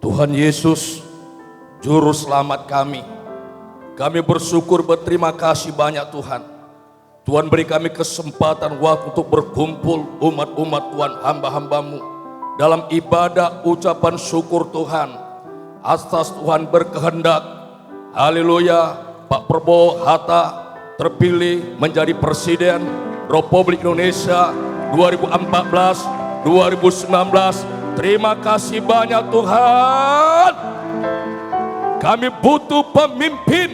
Tuhan Yesus, Juru Selamat kami bersyukur, berterima kasih banyak Tuhan. Tuhan beri kami kesempatan waktu untuk berkumpul umat-umat Tuhan, hamba-hambamu dalam ibadah ucapan syukur Tuhan. Atas Tuhan berkehendak, haleluya, Pak Prabowo Hatta terpilih menjadi Presiden Republik Indonesia 2014-2019. Terima kasih banyak Tuhan. Kami butuh pemimpin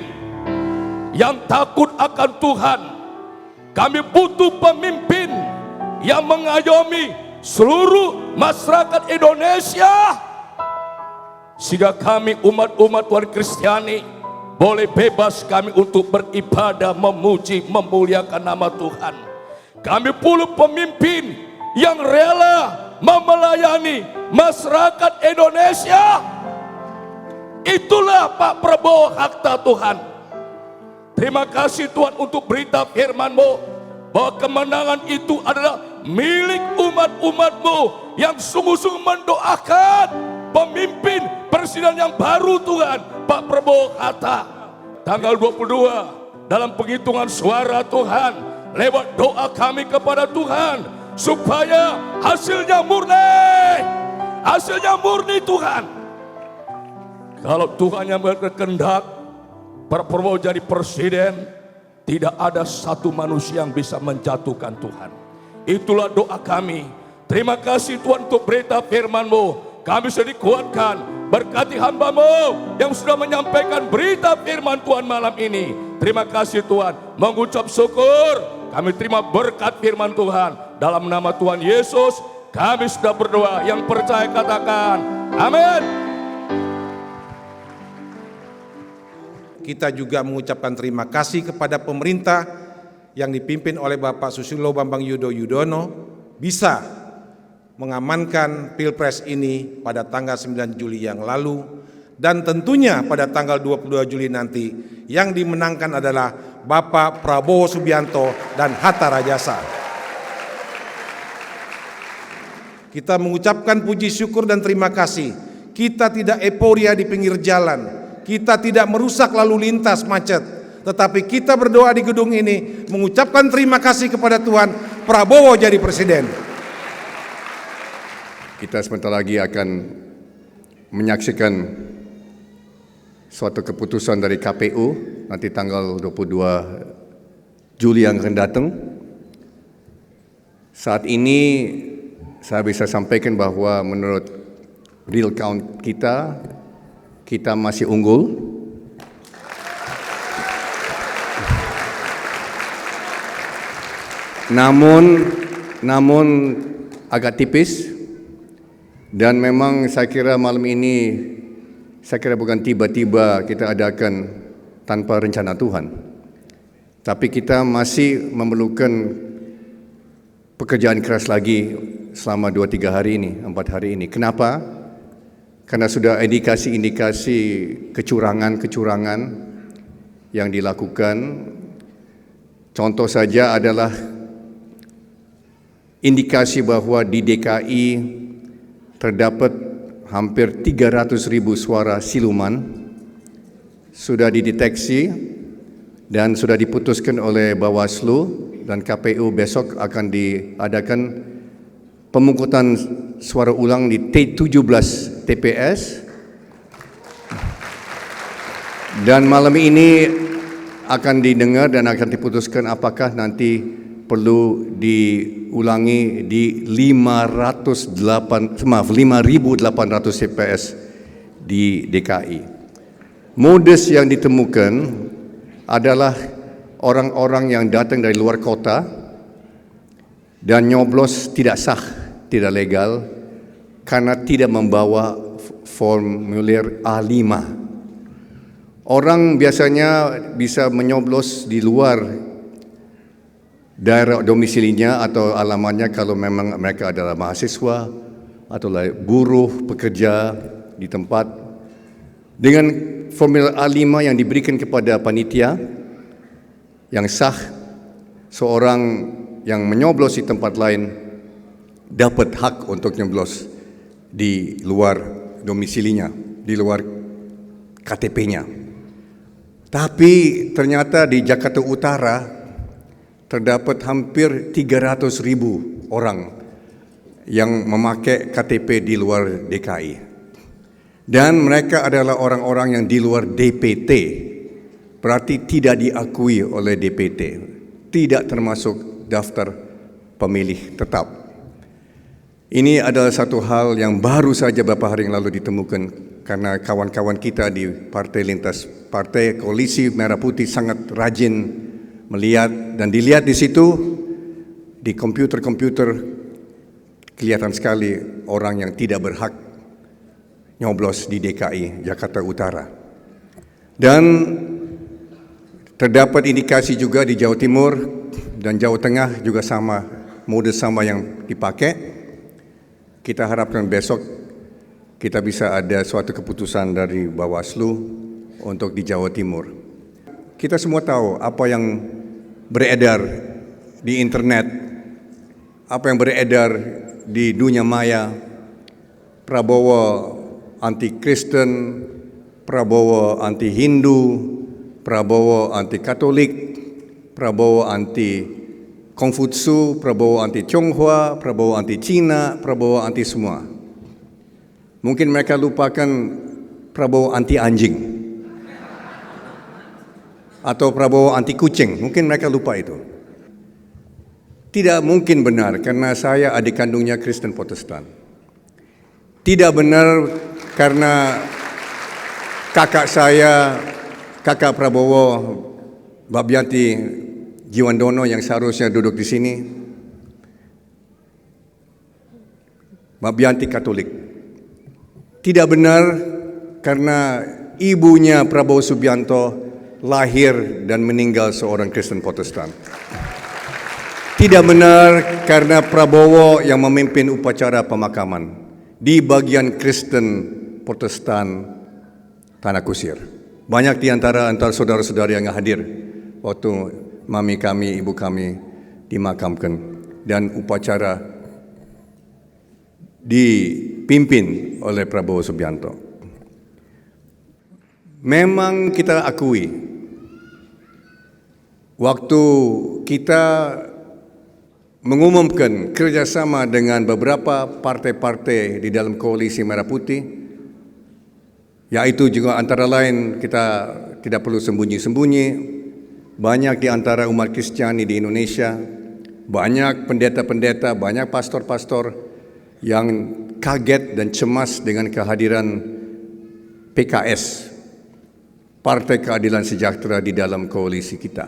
yang takut akan Tuhan. Kami butuh pemimpin yang mengayomi seluruh masyarakat Indonesia, sehingga kami umat-umat Tuhan Kristiani boleh bebas kami untuk beribadah, memuji, memuliakan nama Tuhan. Kami perlu pemimpin yang rela melayani masyarakat Indonesia. Itulah Pak Prabowo Hatta Tuhan. Terima kasih Tuhan untuk berita firman-Mu bahwa kemenangan itu adalah milik umat-umat-Mu yang sungguh-sungguh mendoakan pemimpin presiden yang baru Tuhan, Pak Prabowo Hatta. Tanggal 22 dalam penghitungan suara Tuhan, lewat doa kami kepada Tuhan supaya hasilnya murni Tuhan. Kalau Tuhan yang berkehendak Pak Prabowo jadi presiden, tidak ada satu manusia yang bisa menjatuhkan Tuhan. Itulah doa kami. Terima kasih Tuhan untuk berita firman-Mu. Kami sudah dikuatkan. Berkati hamba-Mu yang sudah menyampaikan berita firman Tuhan malam ini. Terima kasih Tuhan. Mengucap syukur, kami terima berkat firman Tuhan. Dalam nama Tuhan Yesus, kami sudah berdoa. Yang percaya katakan, amin. Kita juga mengucapkan terima kasih kepada pemerintah yang dipimpin oleh Bapak Susilo Bambang Yudhoyono bisa mengamankan Pilpres ini pada tanggal 9 Juli yang lalu, dan tentunya pada tanggal 22 Juli nanti yang dimenangkan adalah Bapak Prabowo Subianto dan Hatta Rajasa. Kita mengucapkan puji syukur dan terima kasih. Kita tidak euforia di pinggir jalan. Kita tidak merusak lalu lintas macet, tetapi kita berdoa di gedung ini mengucapkan terima kasih kepada Tuhan, Prabowo jadi presiden. Kita sebentar lagi akan menyaksikan suatu keputusan dari KPU nanti tanggal 22 Juli yang akan datang. Saat ini saya bisa sampaikan bahwa menurut real count kita masih unggul. Namun agak tipis, dan memang saya kira malam ini bukan tiba-tiba kita adakan tanpa rencana Tuhan. Tapi kita masih memerlukan pekerjaan keras lagi selama 2-3 hari ini, 4 hari ini. Kenapa? Karena sudah indikasi-indikasi kecurangan yang dilakukan. Contoh saja adalah indikasi bahwa di DKI terdapat hampir 300.000 suara siluman sudah dideteksi dan sudah diputuskan oleh Bawaslu, dan KPU besok akan diadakan pemungutan suara ulang di 17 TPS, dan malam ini akan didengar dan akan diputuskan apakah nanti perlu diulangi di 5.800 TPS di DKI. Modus yang ditemukan adalah orang-orang yang datang dari luar kota dan nyoblos tidak sah, tidak legal, karena tidak membawa formulir A5. Orang biasanya bisa menyoblos di luar daerah domisilinya atau alamatnya kalau memang mereka adalah mahasiswa atau buruh pekerja di tempat. Dengan formulir A5 yang diberikan kepada panitia yang sah, seorang yang menyoblos di tempat lain dapat hak untuk nyoblos di luar domisilinya, di luar KTP-nya. Tapi ternyata di Jakarta Utara terdapat hampir 300.000 orang yang memakai KTP di luar DKI. Dan mereka adalah orang-orang yang di luar DPT, berarti tidak diakui oleh DPT, tidak termasuk daftar pemilih tetap. Ini adalah satu hal yang baru saja beberapa hari yang lalu ditemukan, karena kawan-kawan kita di Partai Koalisi Merah Putih sangat rajin melihat, dan dilihat di situ di komputer kelihatan sekali orang yang tidak berhak nyoblos di DKI Jakarta Utara. Dan terdapat indikasi juga di Jawa Timur dan Jawa Tengah juga sama, modus sama yang dipakai. Kita harapkan besok kita bisa ada suatu keputusan dari Bawaslu untuk di Jawa Timur. Kita semua tahu apa yang beredar di internet, apa yang beredar di dunia maya. Prabowo anti-Kristen, Prabowo anti-Hindu, Prabowo anti-Katolik, Prabowo anti-Kongfucu, Prabowo anti-Tionghoa, Prabowo anti-Cina, Prabowo anti semua. Mungkin mereka lupakan Prabowo anti-anjing atau Prabowo anti-kucing, mungkin mereka lupa itu. Tidak mungkin benar, karena saya adik kandungnya Kristen Protestan. Tidak benar karena kakak saya, kakak Prabowo, Babyanti Jiwandono yang seharusnya duduk di sini, Babyanti Katolik. Tidak benar karena ibunya Prabowo Subianto lahir dan meninggal seorang Kristen Protestan. Tidak benar karena Prabowo yang memimpin upacara pemakaman di bagian Kristen Protestan Tanah Kusir. Banyak di antara saudara-saudara yang hadir waktu mami kami, ibu kami dimakamkan, dan upacara dipimpin oleh Prabowo Subianto. Memang kita akui, waktu kita mengumumkan kerjasama dengan beberapa partai-partai di dalam koalisi Merah Putih, yaitu juga antara lain kita tidak perlu sembunyi-sembunyi, banyak di antara umat Kristiani di Indonesia, banyak pendeta-pendeta, banyak pastor-pastor yang kaget dan cemas dengan kehadiran PKS, Partai Keadilan Sejahtera, di dalam koalisi kita.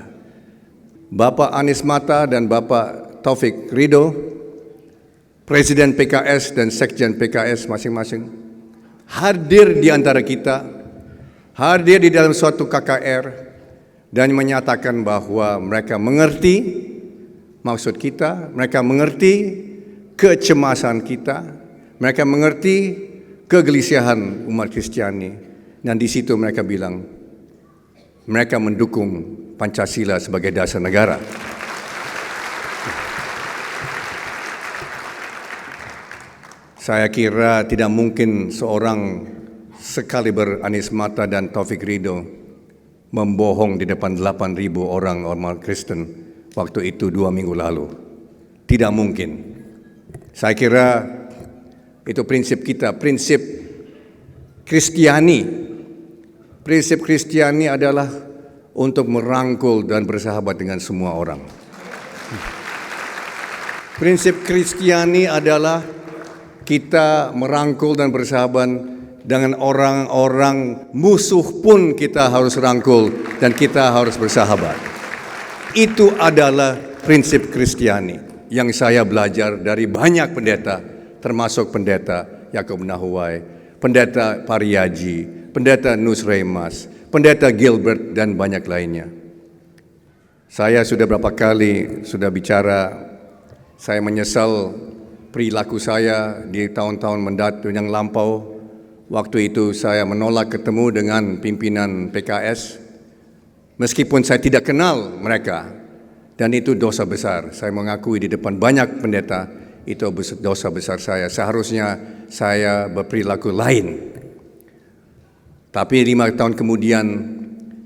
Bapak Anies Mata dan Bapak Taufik Ridho, Presiden PKS dan Sekjen PKS masing-masing, hadir di antara kita, hadir di dalam suatu KKR, dan menyatakan bahwa mereka mengerti maksud kita, mereka mengerti kecemasan kita, mereka mengerti kegelisahan umat Kristiani, dan di situ mereka bilang mereka mendukung Pancasila sebagai dasar negara. Saya kira tidak mungkin seorang sekaliber Anies Mata dan Taufik Ridho membohong di depan 8.000 orang Kristen waktu itu 2 minggu lalu. Tidak mungkin. Saya kira itu prinsip kita, prinsip Kristiani. Prinsip Kristiani adalah untuk merangkul dan bersahabat dengan semua orang. Prinsip Kristiani adalah kita merangkul dan bersahabat dengan orang-orang musuh pun kita harus rangkul dan kita harus bersahabat. Itu adalah prinsip Kristiani yang saya belajar dari banyak pendeta, termasuk pendeta Yakub Nahuwai, pendeta Pariyaji, pendeta Nusremas, pendeta Gilbert, dan banyak lainnya. Saya sudah berapa kali bicara, saya menyesal perilaku saya di tahun-tahun yang lampau. Waktu itu saya menolak ketemu dengan pimpinan PKS, meskipun saya tidak kenal mereka, dan itu dosa besar. Saya mengakui di depan banyak pendeta, itu dosa besar saya. Seharusnya saya berperilaku lain. Tapi 5 tahun kemudian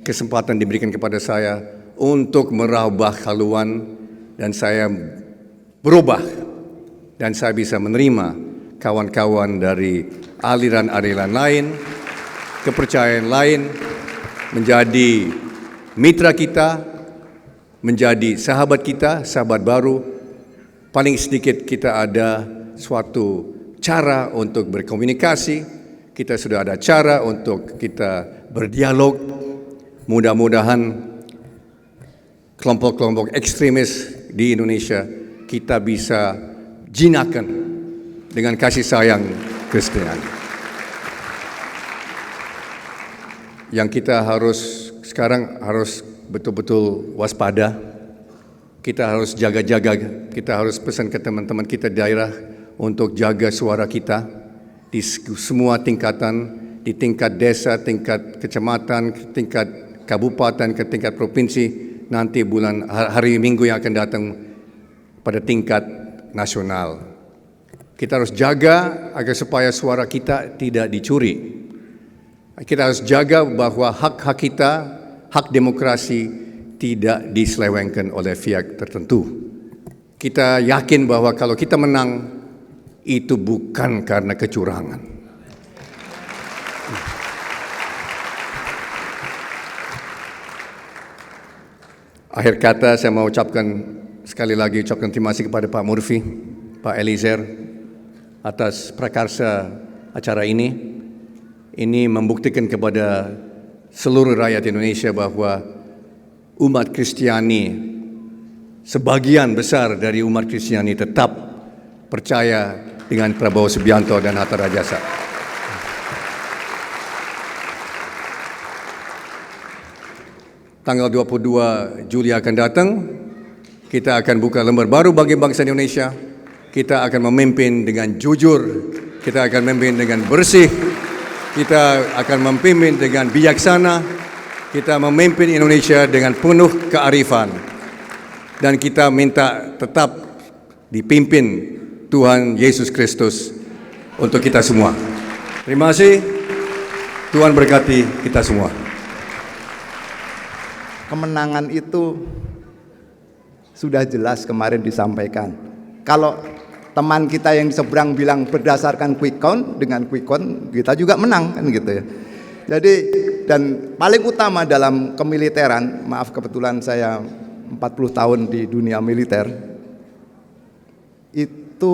kesempatan diberikan kepada saya untuk merubah haluan dan saya berubah dan saya bisa menerima kawan-kawan dari aliran-aliran lain, kepercayaan lain, menjadi mitra kita, menjadi sahabat kita, sahabat baru. Paling sedikit kita ada suatu cara untuk berkomunikasi, kita sudah ada cara untuk kita berdialog. Mudah-mudahan kelompok-kelompok ekstremis di Indonesia kita bisa jinakkan dengan kasih sayang Kristen. Yang kita sekarang harus betul-betul waspada. Kita harus jaga-jaga, kita harus pesan ke teman-teman kita di daerah untuk jaga suara kita di semua tingkatan, di tingkat desa, tingkat kecamatan, tingkat kabupaten, ke tingkat provinsi, nanti hari Minggu yang akan datang pada tingkat nasional. Kita harus jaga agar supaya suara kita tidak dicuri. Kita harus jaga bahwa hak-hak kita, hak demokrasi tidak diselewengkan oleh pihak tertentu. Kita yakin bahwa kalau kita menang, itu bukan karena kecurangan. Akhir kata saya mau sekali lagi ucapkan terima kasih kepada Pak Murphy, Pak Eliezer atas prakarsa acara ini. Ini membuktikan kepada seluruh rakyat Indonesia bahwa umat Kristiani, sebagian besar dari umat Kristiani tetap percaya dengan Prabowo Subianto dan Hatta Rajasa. Tanggal 22 Juli akan datang, kita akan buka lembar baru bagi bangsa Indonesia. Kita akan memimpin dengan jujur, kita akan memimpin dengan bersih, kita akan memimpin dengan bijaksana, kita memimpin Indonesia dengan penuh kearifan. Dan kita minta tetap dipimpin Tuhan Yesus Kristus untuk kita semua. Terima kasih, Tuhan berkati kita semua. Kemenangan itu sudah jelas kemarin disampaikan. Kalau teman kita yang di seberang bilang berdasarkan quick count, dengan quick count kita juga menang kan gitu ya. Jadi dan paling utama dalam kemiliteran, maaf kebetulan saya 40 tahun di dunia militer, itu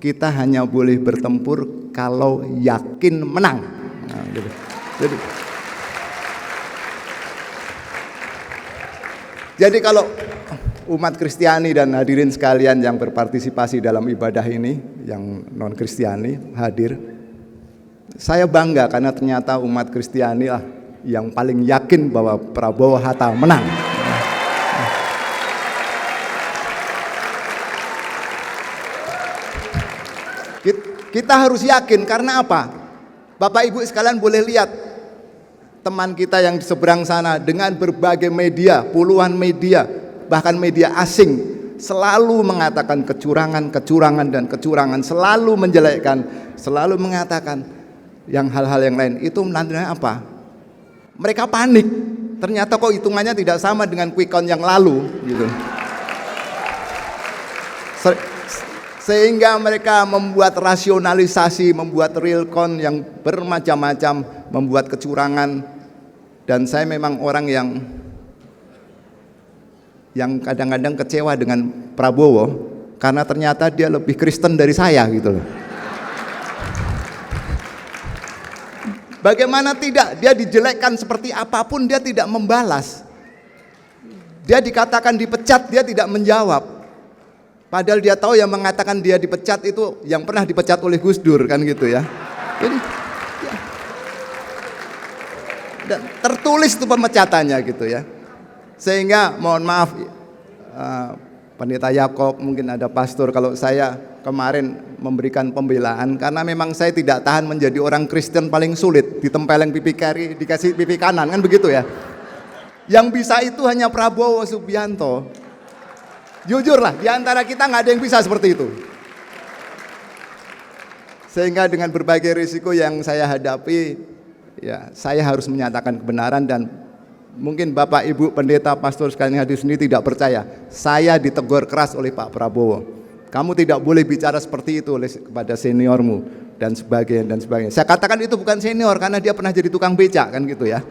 kita hanya boleh bertempur kalau yakin menang. Nah, gitu. Jadi kalau umat Kristiani dan hadirin sekalian yang berpartisipasi dalam ibadah ini, yang non-Kristiani hadir, saya bangga karena ternyata umat Kristiani lah yang paling yakin bahwa Prabowo Hatta menang. Kita harus yakin karena apa? Bapak Ibu sekalian boleh lihat teman kita yang di seberang sana dengan berbagai media, puluhan media, bahkan media asing selalu mengatakan kecurangan dan kecurangan, selalu menjelekkan, selalu mengatakan yang hal-hal yang lain. Itu menandai apa? Mereka panik. Ternyata kok hitungannya tidak sama dengan quick count yang lalu gitu. Sehingga mereka membuat rasionalisasi, membuat real count yang bermacam-macam, membuat kecurangan. Dan saya memang orang yang kadang-kadang kecewa dengan Prabowo karena ternyata dia lebih Kristen dari saya gitu loh. Bagaimana tidak, dia dijelekkan seperti apapun dia tidak membalas. Dia dikatakan dipecat, dia tidak menjawab. Padahal dia tahu yang mengatakan dia dipecat itu yang pernah dipecat oleh Gus Dur kan gitu ya. Jadi ya. Dan tertulis itu pemecatannya gitu ya. Sehingga mohon maaf Pendeta Yakob, mungkin ada pastor, kalau saya kemarin memberikan pembelaan karena memang saya tidak tahan menjadi orang Kristen paling sulit, ditempeleng pipi kiri, dikasih pipi kanan kan begitu ya. Yang bisa itu hanya Prabowo Subianto. Jujurlah, di antara kita nggak ada yang bisa seperti itu. Sehingga dengan berbagai risiko yang saya hadapi, ya saya harus menyatakan kebenaran, dan mungkin Bapak Ibu pendeta pastor sekalian hadir sendiri tidak percaya. Saya ditegur keras oleh Pak Prabowo. Kamu tidak boleh bicara seperti itu kepada seniormu dan sebagainya dan sebagainya. Saya katakan itu bukan senior karena dia pernah jadi tukang becak kan gitu ya.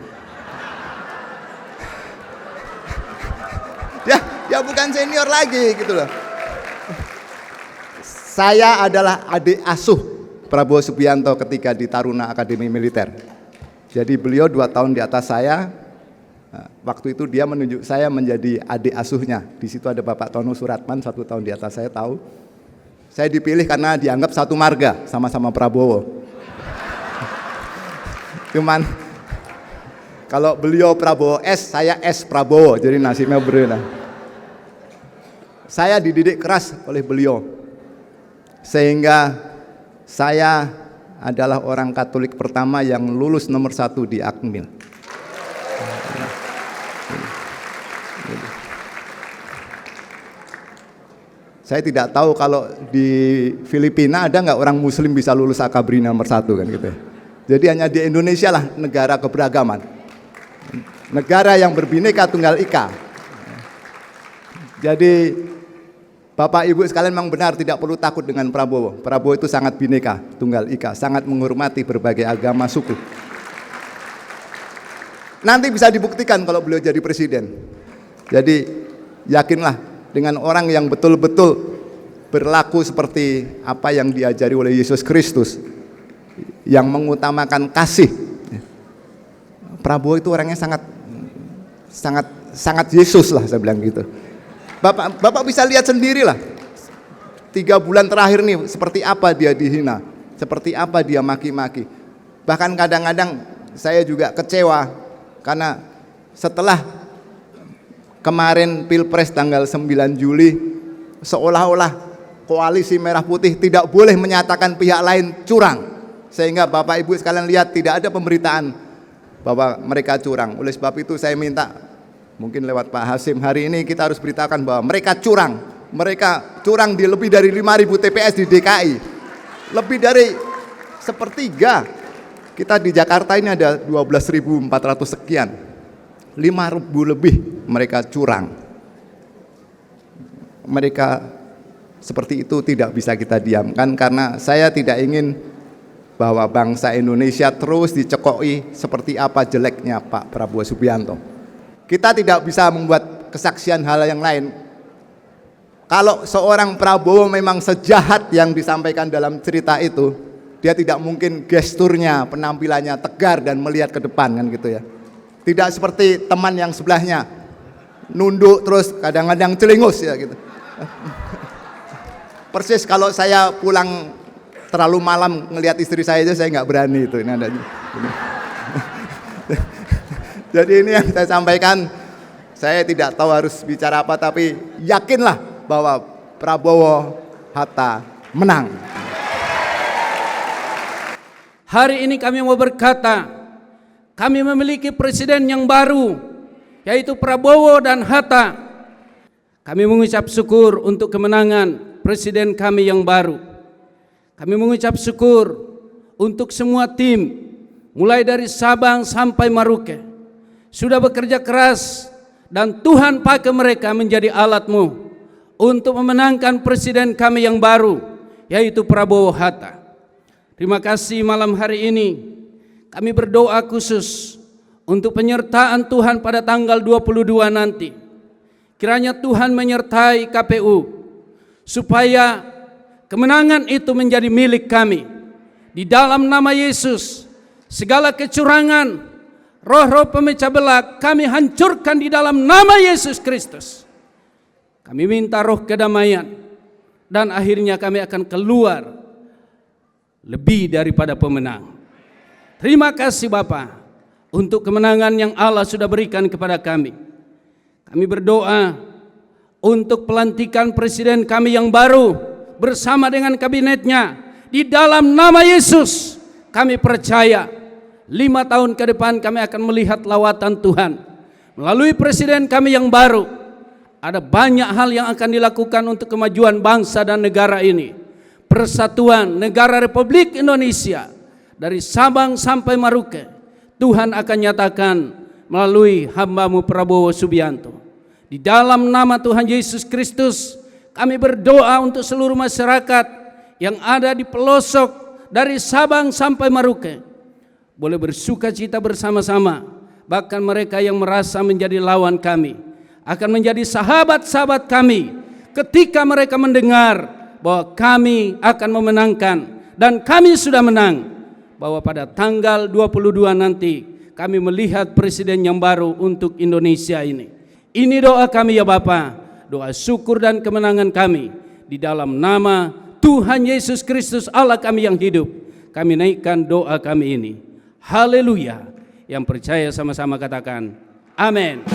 Ya bukan senior lagi gitu loh. Saya adalah adik asuh Prabowo Subianto ketika di Taruna Akademi Militer. Jadi beliau 2 tahun di atas saya. Waktu itu dia menunjuk saya menjadi adik asuhnya. Di situ ada Bapak Tono Suratman 1 tahun di atas saya tahu. Saya dipilih karena dianggap satu marga sama-sama Prabowo. Cuman kalau beliau Prabowo S, saya S Prabowo. Jadi nasibnya berbeda. Saya dididik keras oleh beliau, sehingga saya adalah orang Katolik pertama yang lulus nomor 1 di Akmil. Saya tidak tahu kalau di Filipina ada nggak orang Muslim bisa lulus Akabri nomor 1 kan gitu. Jadi hanya di Indonesia lah negara keberagaman, negara yang berbineka tunggal ika. Jadi Bapak Ibu sekalian memang benar tidak perlu takut dengan Prabowo. Prabowo itu sangat bineka tunggal ika, sangat menghormati berbagai agama suku. Nanti bisa dibuktikan kalau beliau jadi presiden. Jadi yakinlah dengan orang yang betul-betul berlaku seperti apa yang diajari oleh Yesus Kristus, yang mengutamakan kasih. Prabowo itu orangnya sangat Yesus lah, saya bilang gitu. Bapak bisa lihat sendirilah 3 bulan terakhir nih seperti apa dia dihina, seperti apa dia maki-maki. Bahkan kadang-kadang saya juga kecewa karena setelah kemarin Pilpres tanggal 9 Juli seolah-olah koalisi Merah Putih tidak boleh menyatakan pihak lain curang, sehingga Bapak Ibu sekalian lihat tidak ada pemberitaan bahwa mereka curang. Oleh sebab itu saya minta, mungkin lewat Pak Hasim, hari ini kita harus beritakan bahwa mereka curang. Mereka curang di lebih dari 5.000 TPS di DKI. Lebih dari sepertiga. Kita di Jakarta ini ada 12.400 sekian. 5.000 lebih mereka curang. Mereka seperti itu tidak bisa kita diamkan, karena saya tidak ingin bahwa bangsa Indonesia terus dicekoi seperti apa jeleknya Pak Prabowo Subianto. Kita tidak bisa membuat kesaksian hal yang lain. Kalau seorang Prabowo memang sejahat yang disampaikan dalam cerita itu, dia tidak mungkin gesturnya, penampilannya tegar dan melihat ke depan kan gitu ya. Tidak seperti teman yang sebelahnya, nunduk terus kadang-kadang celingus ya gitu. Persis kalau saya pulang terlalu malam ngelihat istri saya aja saya nggak berani itu. Ini ada. Jadi ini yang saya sampaikan, saya tidak tahu harus bicara apa, tapi yakinlah bahwa Prabowo Hatta menang. Hari ini kami mau berkata, kami memiliki presiden yang baru, yaitu Prabowo dan Hatta. Kami mengucap syukur untuk kemenangan presiden kami yang baru. Kami mengucap syukur untuk semua tim, mulai dari Sabang sampai Merauke, sudah bekerja keras dan Tuhan pakai mereka menjadi alat-Mu untuk memenangkan presiden kami yang baru, yaitu Prabowo Hatta. Terima kasih malam hari ini kami berdoa khusus untuk penyertaan Tuhan pada tanggal 22 nanti. Kiranya Tuhan menyertai KPU supaya kemenangan itu menjadi milik kami. Di dalam nama Yesus, segala kecurangan, roh-roh pemecah belah kami hancurkan di dalam nama Yesus Kristus. Kami minta roh kedamaian, dan akhirnya kami akan keluar lebih daripada pemenang. Terima kasih Bapa untuk kemenangan yang Allah sudah berikan kepada kami. Kami berdoa untuk pelantikan presiden kami yang baru bersama dengan kabinetnya. Di dalam nama Yesus kami percaya 5 tahun ke depan kami akan melihat lawatan Tuhan melalui presiden kami yang baru. Ada banyak hal yang akan dilakukan untuk kemajuan bangsa dan negara ini. Persatuan negara Republik Indonesia dari Sabang sampai Merauke Tuhan akan nyatakan melalui hamba-Mu Prabowo Subianto. Di dalam nama Tuhan Yesus Kristus, kami berdoa untuk seluruh masyarakat yang ada di pelosok dari Sabang sampai Merauke boleh bersuka cita bersama-sama. Bahkan mereka yang merasa menjadi lawan kami akan menjadi sahabat-sahabat kami ketika mereka mendengar bahwa kami akan memenangkan, dan kami sudah menang, bahwa pada tanggal 22 nanti kami melihat presiden yang baru untuk Indonesia ini. Ini doa kami ya Bapa, doa syukur dan kemenangan kami di dalam nama Tuhan Yesus Kristus Allah kami yang hidup. Kami naikkan doa kami ini. Haleluya. Yang percaya sama-sama katakan amin.